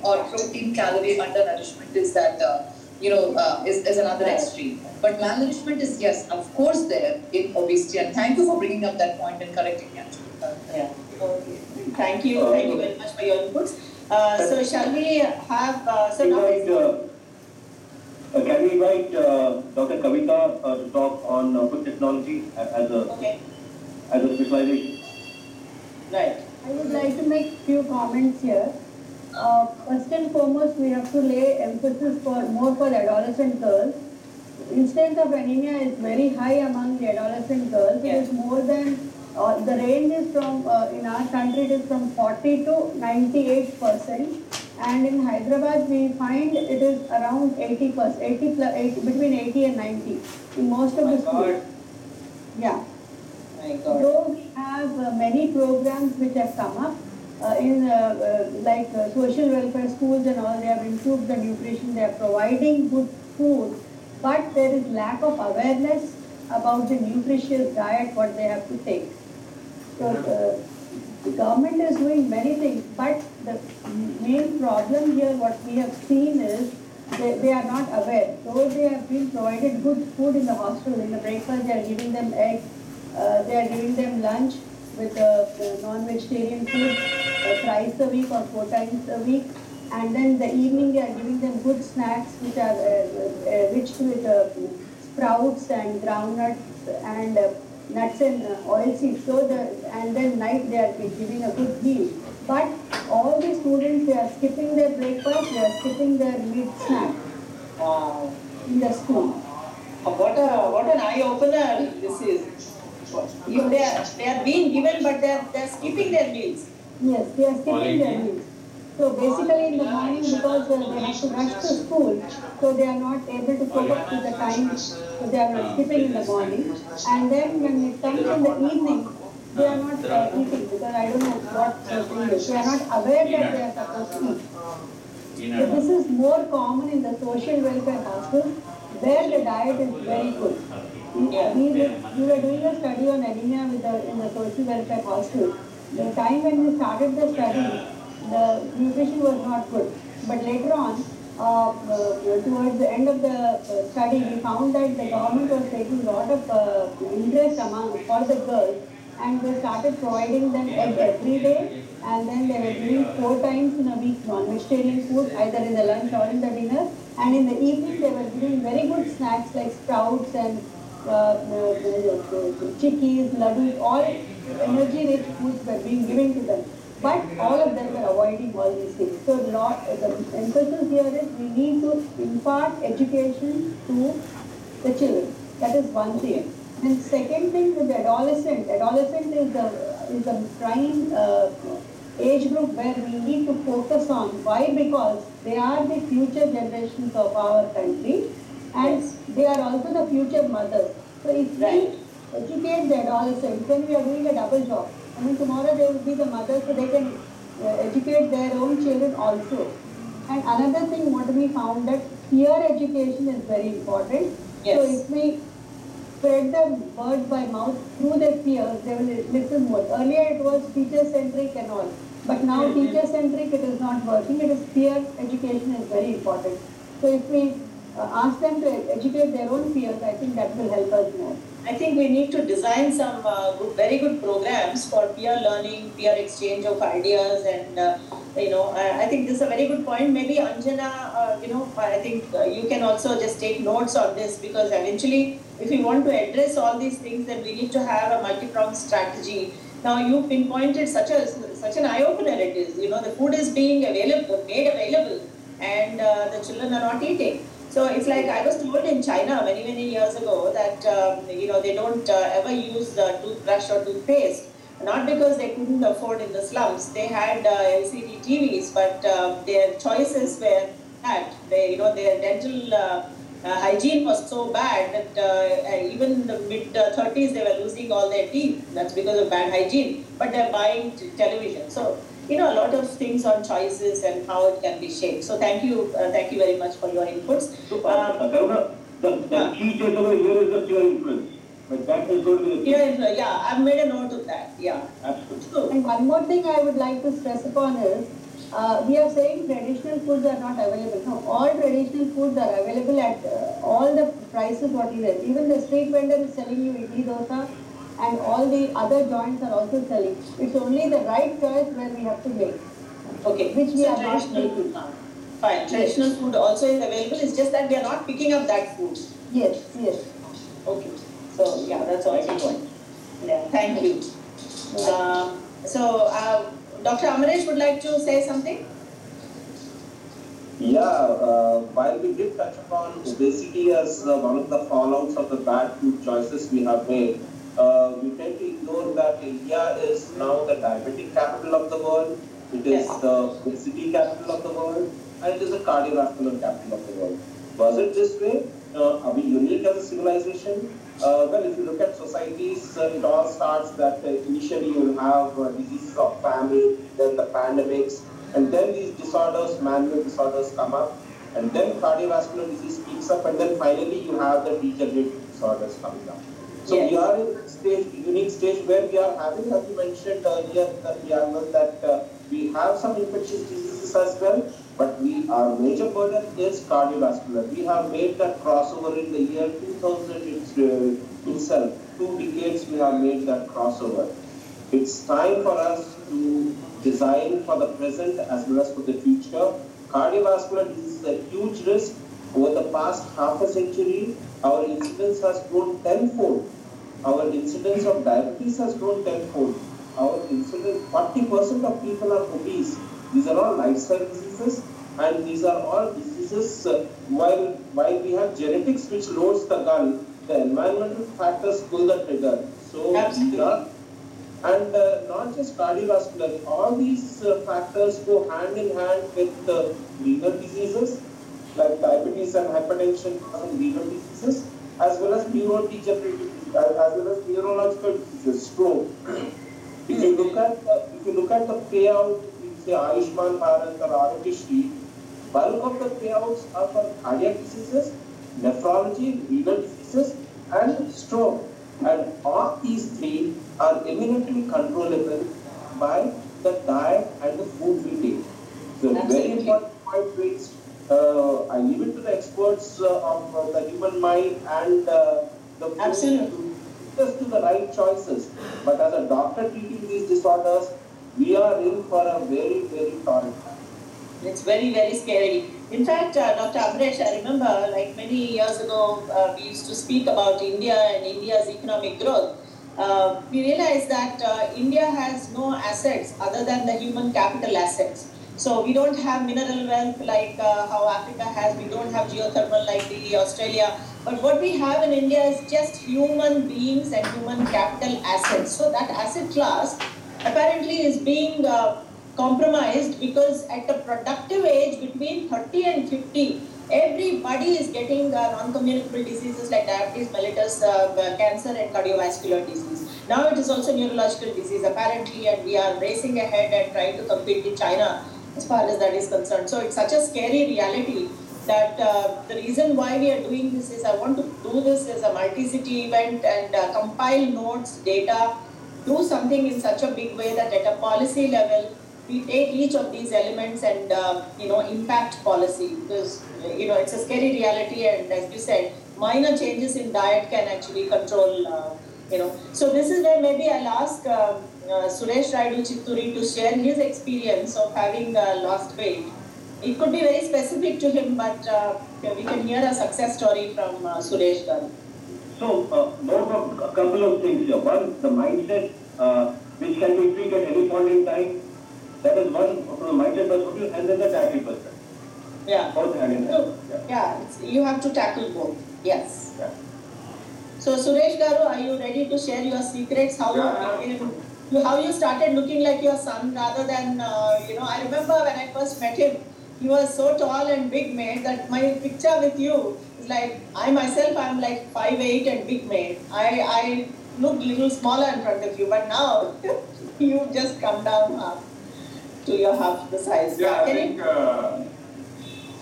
or protein calorie undernourishment is that is another extreme. But malnourishment is, yes, of course, there in obesity. And thank you for bringing up that point and correcting me, actually. Yeah. Okay. Thank you very much for your inputs. So shall we have can we invite Dr. Kavita to talk on food technology as a specialization? Right. I would like to make few comments here. First and foremost, we have to lay emphasis more for the adolescent girls. Incidence of anemia is very high among the adolescent girls. It is more than the range is from in our country it is from 40 to 98%, and in Hyderabad we find it is around 80%, between 80 and 90 in most of the schools. Yeah. Though we have many programs which have come up in social welfare schools and all, they have improved the nutrition, they are providing good food, but there is lack of awareness about the nutritious diet what they have to take. So the government is doing many things, but the main problem here what we have seen is they are not aware. Though they have been provided good food in the hostel, in the breakfast they are giving them eggs, they are giving them lunch with non-vegetarian food thrice a week or 4 times a week, and then the evening they are giving them good snacks which are rich with sprouts and groundnuts and nuts and oil seeds. And then night they are giving a good meal. But all the students, they are skipping their breakfast, they are skipping their meat snack in the school. What an eye opener this is. They are being given, but they are skipping their meals. Yes, they are skipping their meals. So basically in the morning, because they have to rush to school, so they are not able to cope up with the time, so they are skipping in the morning. And then when it comes in the evening, they are not eating, because I don't know what they are not aware that they are supposed to eat. So this is more common in the social welfare hospitals, where the diet is very good. We were doing a study on anemia in the social welfare hospital. The time when we started the study, the nutrition was not good. But later on, towards the end of the study, we found that the government was taking a lot of interest for the girls, and they started providing them egg every day, and then they were giving 4 times in a week non-vegetarian food, either in the lunch or in the dinner, and in the evening they were giving very good snacks like sprouts and chickies, laddus, all energy-rich foods were being given to them. But all of them were avoiding all these things. So the emphasis here is we need to impart education to the children. That is one thing. And second thing with the adolescent is the prime age group where we need to focus on. Why? Because they are the future generations of our country, and they are also the future mothers. So if we educate the adolescents, then we are doing a double job. I mean, tomorrow they will be the mothers, so they can educate their own children also. And another thing what we found that peer education is very important. Yes. So if we spread the word by mouth through their peers, they will listen more. Earlier it was teacher-centric and all. But now teacher-centric, it is not working. It is peer education is very important. So if we ask them to educate their own peers, I think that will help us more. I think we need to design some very good programs for peer learning, peer exchange of ideas, and I think this is a very good point. Maybe Anjana, I think you can also just take notes on this, because eventually, if we want to address all these things, then we need to have a multi-pronged strategy. Now you pinpointed such an eye-opener it is. The food is being made available, and the children are not eating. So it's like I was told in China many years ago that they don't ever use toothbrush or toothpaste, not because they couldn't afford in the slums. They had LCD TVs, but their choices were that their dental hygiene was so bad that even in the mid-30s they were losing all their teeth. That's because of bad hygiene. But they're buying television. So a lot of things on choices and how it can be shaped. So thank you very much for your inputs. So, Karuna, the key takeaway here is the peer influence. But that is going to be the peer, I've made a note of that. Yeah, absolutely. So, and one more thing I would like to stress upon is we are saying traditional foods are not available. No, all traditional foods are available at all the prices what is there. Even the street vendor is selling you idli dosa, and all the other joints are also selling. It's only the right choice where we have to make. Okay, which we so are not traditional making. food. Fine, traditional food also is available. It's just that we are not picking up that food. Yes, yes. Okay, so yeah, that's also point. Yeah, thank you. Dr. Amaresh would like to say something? Yeah, while we did touch upon obesity as one of the fallouts of the bad food choices we have made, we tend to ignore that India is now the diabetic capital of the world, it is the obesity capital of the world, and it is the cardiovascular capital of the world. Was it this way? Are we unique as a civilization? Well, if you look at societies, it all starts that initially you will have diseases of famine, then the pandemics, and then these disorders, man-made disorders come up, and then cardiovascular disease peaks up, and then finally you have the degenerative disorders coming up. So we are in a stage, unique stage where we are having, as you mentioned earlier, that we have some infectious diseases as well, but our major burden is cardiovascular. We have made that crossover in the year 2000 itself. 2 decades we have made that crossover. It's time for us to design for the present as well as for the future. Cardiovascular disease is a huge risk. Over the past half a century, our incidence has grown tenfold. Our incidence of diabetes has grown tenfold. Our incidence, 40% of people are obese. These are all lifestyle diseases, and these are all diseases, while we have genetics which loads the gun, the environmental factors pull the trigger. So these are, and not just cardiovascular, all these factors go hand in hand with renal diseases like diabetes and hypertension and renal diseases, as well as neurodegenerative, as well as neurological diseases, stroke. If you look at the payout, say Ayushman Bharat or Aarogyasri, bulk of the payouts are for cardiac diseases, nephrology, renal diseases, and stroke. And all these three are eminently controllable by the diet and the food we take. So very important point raised. I leave it to the experts of the human mind and the food to the right choices. But as a doctor treating these disorders, we are in for a very, very torrid time. It's very, very scary. In fact, Dr. Amaresh, I remember like many years ago, we used to speak about India and India's economic growth. We realized that India has no assets other than the human capital assets. So we don't have mineral wealth like how Africa has. We don't have geothermal like the Australia. But what we have in India is just human beings and human capital assets. So that asset class apparently is being compromised because at the productive age between 30 and 50, everybody is getting non-communicable diseases like diabetes, mellitus, cancer and cardiovascular disease. Now it is also neurological disease apparently, and we are racing ahead and trying to compete with China as far as that is concerned. So it's such a scary reality that the reason why we are doing this is I want to do this as a multi-city event and compile notes, data, do something in such a big way that at a policy level, we take each of these elements and impact policy, because it's a scary reality, and as you said, minor changes in diet can actually control. So this is where maybe I'll ask Suresh Raidu Chitturi to share his experience of having lost weight. It could be very specific to him, but we can hear a success story from Suresh Garu. So, note of a couple of things here. One, the mindset, which can be tweaked at any point in time. That is one from the mindset perspective, and then the dietary perspective. Yeah. Both hand in hand. You have to tackle both. Yes. Yeah. So Suresh Garu, are you ready to share your secrets? How you started looking like your son rather than I remember when I first met him, he was so tall and big made that my picture with you is like I'm like 5'8" and big made. I look little smaller in front of you, but now you just come down half to your half the size. Yeah, I think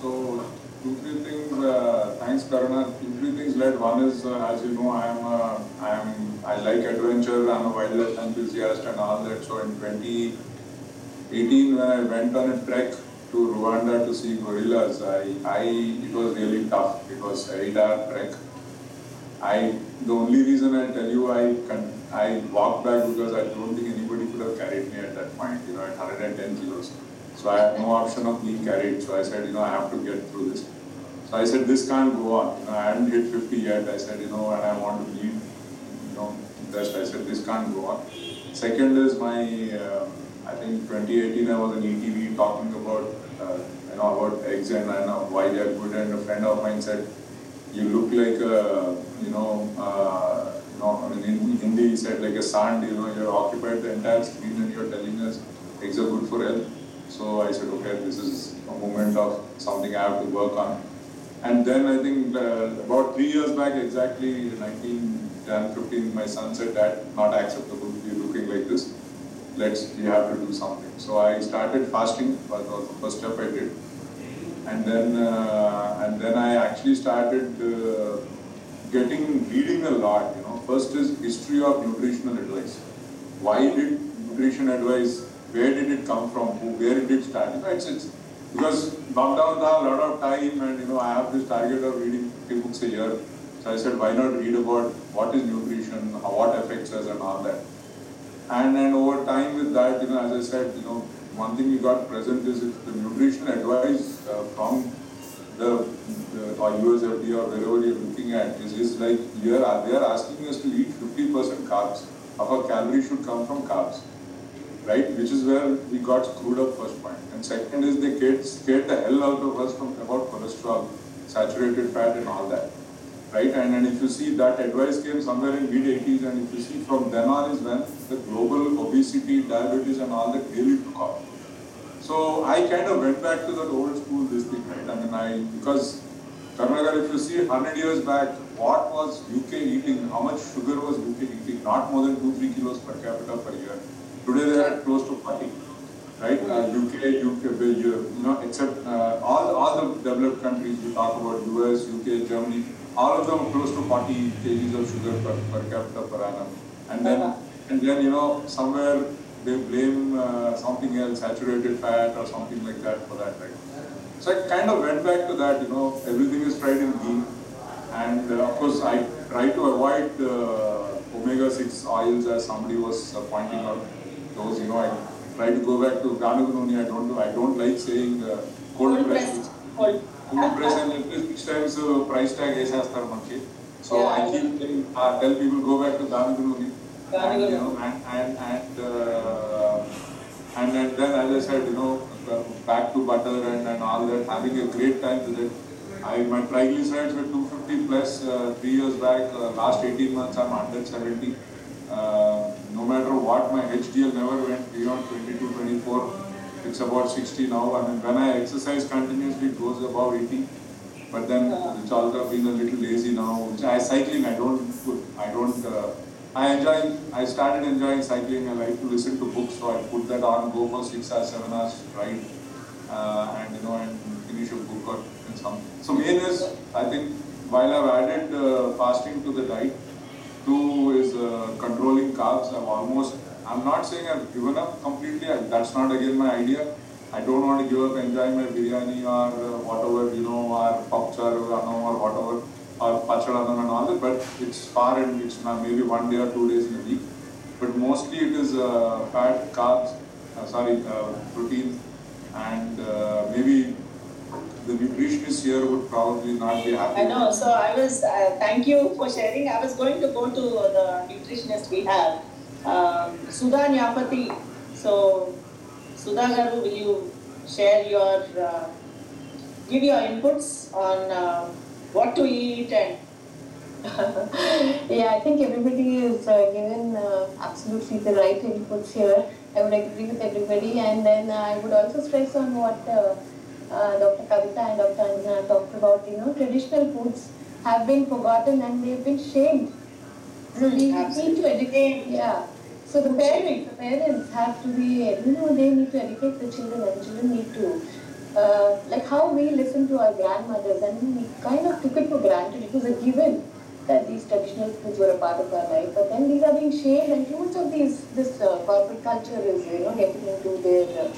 so. 2-3 things. Thanks, Karuna. 2-3 things led. One is, as you know, I like adventure. I'm a wildlife enthusiast and all that. So in 18 when I went on a trek to Rwanda to see gorillas. It was really tough. It was an 8-hour trek. The only reason I tell you I walked back because I don't think anybody could have carried me at that point, at 110 kilos. So I had no option of being carried. So I said, I have to get through this. So I said, this can't go on. I hadn't hit 50 yet. I said, and I want to lead, best. I said, this can't go on. Second is my, I think 2018 I was on ETV talking about, about eggs and why they are good. And a friend of mine said, you look like in Hindi he said like a sand, you're occupied the entire screen and you're telling us eggs are good for health. So I said, okay, this is a moment of something I have to work on. And then I think about 3 years back, exactly 15, my son said, Dad, not acceptable, you're looking like this. You have to do something. So I started fasting, that was the first step I did. And then I actually started reading a lot. First is history of nutritional advice. Why did nutrition advice? Where did it come from? Where did it start? It's because lockdown had a lot of time, and I have this target of reading 50 books a year. So I said, why not read about what is nutrition, what affects us, and all that. And then over time with that, as I said, one thing we got present is the nutrition advice from the USFDA or wherever you're looking at is like they are asking us to eat 50% carbs. Our calories should come from carbs, right? Which is where we got screwed up, first point. And second is they scared the hell out of us about cholesterol, saturated fat and all that, right? And if you see that advice came somewhere in mid-80s, and if you see from then on is when the global obesity, diabetes and all that really took off. So I kind of went back to that old school thing, right? Because Karnataka, if you see 100 years back, what was UK eating? How much sugar was UK eating? Not more than 2-3 kilos per capita per year. Today they are close to 40, right? UK, except all the developed countries, we talk about US, UK, Germany, all of them close to 40 kgs of sugar per capita per annum. And then somewhere they blame something else, saturated fat or something like that for that, right? So I kind of went back to that, everything is fried in ghee. And of course, I try to avoid omega-6 oils, as somebody was pointing out. Those, I try to go back to Ganugununi. I don't like saying cold pressed. Cold press, and at least 6 times price tag is manchi. So yeah. I keep tell people go back to Ganugununi. And then, as I said, back to butter and all that, having a great time with it. My triglycerides were 250 plus 3 years back. Last 18 months, I'm 170. No matter what, my HDL never went beyond 22, 24. It's about 60 now. I mean, when I exercise continuously, it goes above 80. But then it's also been a little lazy now. Cycling, I started enjoying cycling. I like to listen to books, so I put that on, go for 6 hours, 7 hours ride, and finish a book or something. So main is, I think, while I've added fasting to the diet, 2 is controlling carbs. I'm not saying I've given up completely. That's not again my idea. I don't want to give up enjoying my biryani or whatever, or papchar or whatever, or pachadanam and all that, but it's far and it's maybe 1 day or 2 days in a week. But mostly it is fat, carbs, protein, and maybe the nutritionist here would probably not be happy. I know, so I was, thank you for sharing. I was going to go to the nutritionist we have, Sudha Nyapati. So, Sudha Garu, will you share give your inputs on what to eat and yeah, I think everybody is given absolutely the right inputs here. I would agree with everybody, and then I would also stress on what Dr. Kavita and Dr. Anjana talked about. Traditional foods have been forgotten and they have been shamed. So we need to educate. Yeah. So the parents have to be, they need to educate the children, and children need to, like how we listen to our grandmothers, and we kind of took it for granted. It was a given. that these traditional foods were a part of our life. But then these are being shared, and too much of this corporate culture is getting into their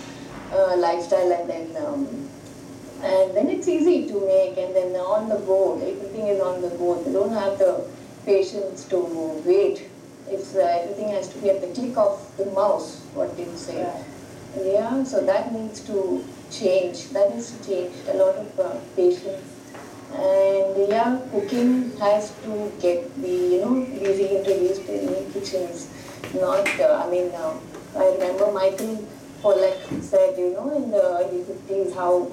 lifestyle, and then it's easy to make, and then on the go, everything is on the go. They don't have the patience to wait. It's everything has to be at the click of the mouse, what do you say? Yeah, so that needs to change. That needs to change. A lot of patience. And yeah, cooking has to be reintroduced in kitchens. Not, I remember Michael Pollack said, in the early 50s how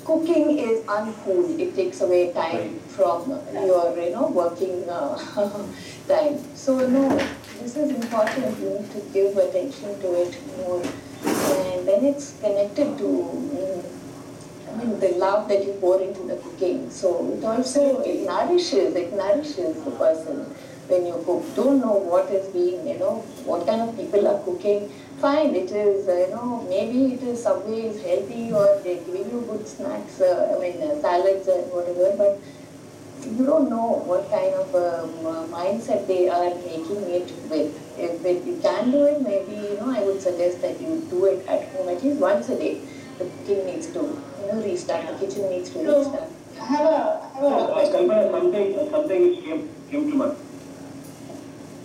cooking is uncool. It takes away time from your, working time. So no, this is important. You need to give attention to it more. And then it's connected to, the love that you pour into the cooking. So it also, it nourishes the person when you cook. Don't know what is being, what kind of people are cooking. Fine, it is, maybe it is Subway is healthy or they're giving you good snacks, salads and whatever, but you don't know what kind of mindset they are making it with. If you can do it, maybe, I would suggest that you do it at home at least once a day. The cooking needs to, restart. The kitchen needs to restart. I have a Kalpana, something which came to mind.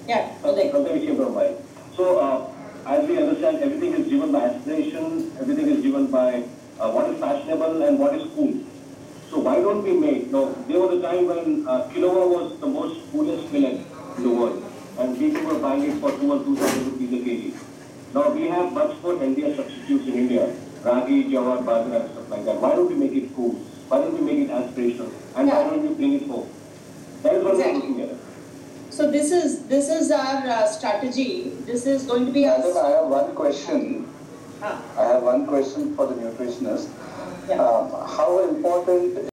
Yeah, Something which came to mind. So, as we understand, everything is driven by aspiration, everything is driven by what is fashionable and what is cool. So why don't we make, there was a time when quinoa was the most coolest millet in the world, and people were buying it for 2,000 or 2,000 rupees a kg. Now we have much more healthier substitutes in India, ragi, jawar, bajra, and stuff like that. Why don't we make it cool? Why don't we make it aspirational? And why don't we bring it home? That is what we're looking at. So this is our strategy. This is going to be our... Madam, I have one question. I have one question for the nutritionist. Yeah. How important